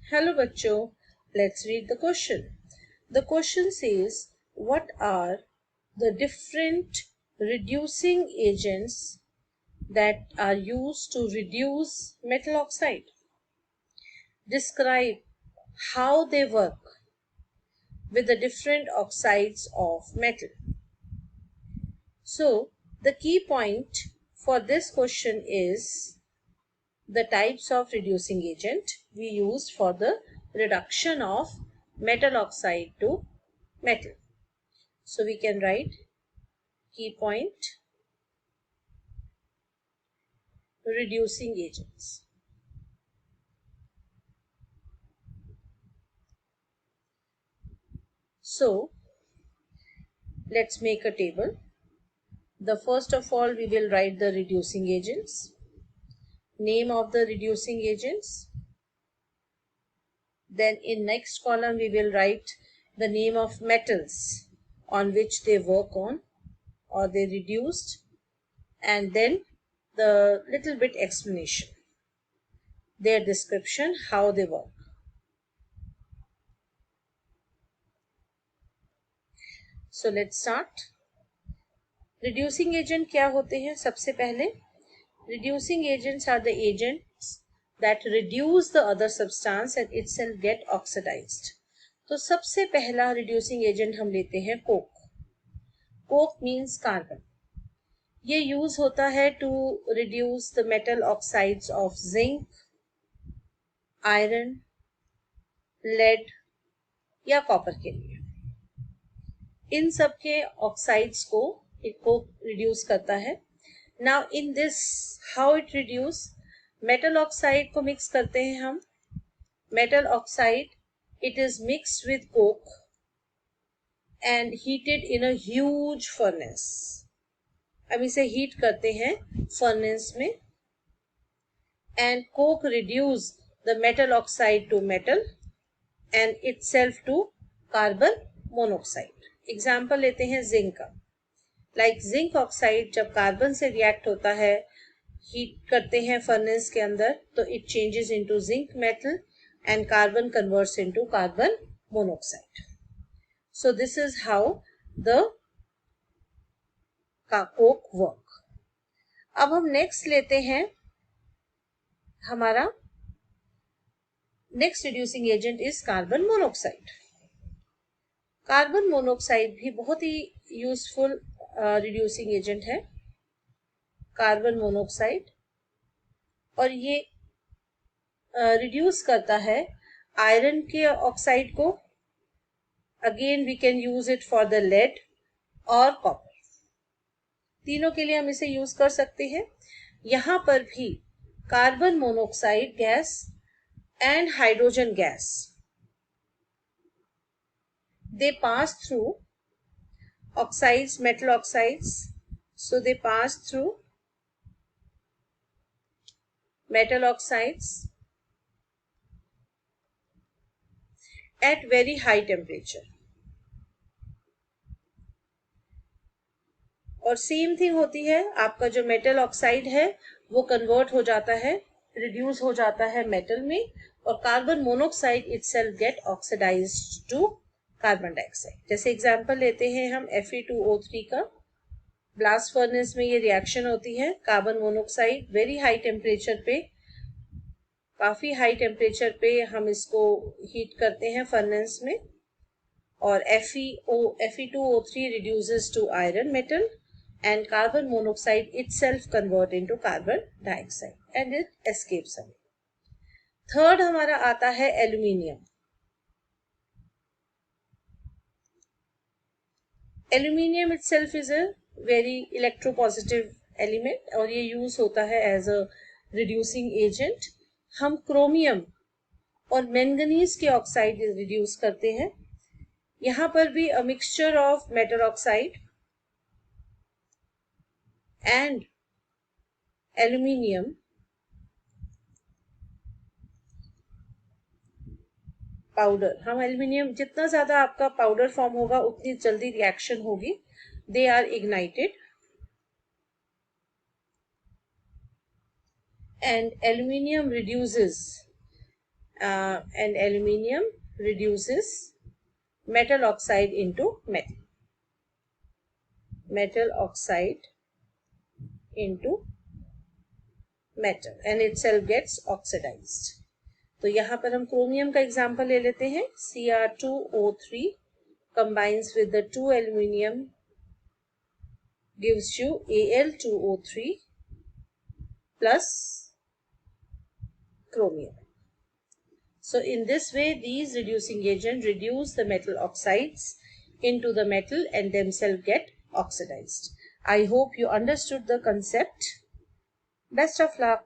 Hello बच्चों, let's read the question. The question says, what are the different reducing agents that are used to reduce metal oxide? Describe how they work with the different oxides of metal. So, the key point for this question is the types of reducing agent we use for the reduction of metal oxide to metal. So we can write key point reducing agents. So let's make a table. The first of all we will write the reducing agents, name of the reducing agents. Then in next column we will write the name of metals on which they work on or they reduced, and then the little bit explanation, their description, how they work. So let's start. Reducing agent क्या होते हैं? सबसे पहले reducing agents are the agents that reduce the other substance and itself get oxidized. तो सबसे पहला reducing agent हम लेते हैं coke. Coke means carbon. ये यूज होता है to reduce the metal oxides of zinc, iron, lead या कॉपर के लिए. इन सब के ऑक्साइड्स को कोक रिड्यूस करता है. Now in this how it reduce, metal oxide को मिक्स करते हैं हम. Metal oxide it is mixed with coke and heated in a huge furnace. अब इसे हीट करते हैं फर्नेस में and coke reduce the metal oxide to metal and itself to carbon monoxide. Example लेते हैं जिंक का. लाइक जिंक ऑक्साइड जब carbon से रिएक्ट होता है, हीट करते हैं फर्नेस के अंदर, तो it changes into zinc metal and carbon converts into carbon monoxide. So this is how the coke work. अब हम नेक्स्ट लेते हैं हमारा next reducing agent is carbon monoxide. Carbon monoxide भी बहुत ही यूजफुल रिड्यूसिंग एजेंट है. कार्बन मोनोक्साइड, और ये रिड्यूस करता है आयरन के ऑक्साइड को. Again we can use it for the lead और कॉपर. तीनों के लिए हम इसे यूज कर सकते हैं. यहां पर भी carbon monoxide gas and hydrogen gas, they pass through oxides, metal oxides. So they pass through metal oxides at very high temperature. और सेम थिंग होती है, आपका जो मेटल ऑक्साइड है वो कन्वर्ट हो जाता है, रिड्यूस हो जाता है मेटल में, और carbon monoxide itself get oxidized to carbon dioxide. जैसे एग्जांपल लेते हैं हम Fe2O3 का. ब्लास्ट फर्नेस में ये रिएक्शन होती है. Carbon monoxide very high temperature पे, काफी हाई टेम्परेचर पे हम इसको हीट करते हैं फर्नेस में, और Fe2O3 reduces to iron metal and carbon monoxide itself convert into carbon dioxide and it escapes away. Third हमारा आता है aluminium. Aluminium itself is a very electropositive element और ये यूज होता है एज अ रिड्यूसिंग एजेंट. हम chromium और manganese के ऑक्साइड रिड्यूस करते हैं. यहां पर भी a mixture of metal oxide and aluminium powder. हम एल्यूमिनियम जितना ज्यादा आपका पाउडर फॉर्म होगा उतनी जल्दी रिएक्शन होगी. They are ignited and aluminium reduces and aluminium reduces metal oxide into metal. Metal oxide into metal and itself gets oxidized. तो यहाँ पर हम क्रोमियम का एग्जाम्पल ले लेते हैं. Cr2O3 combines with the 2 aluminium gives you Al2O3 plus chromium. So in this way, these reducing agents reduce the metal oxides into the metal and themselves get oxidized. I hope you understood the concept. Best of luck.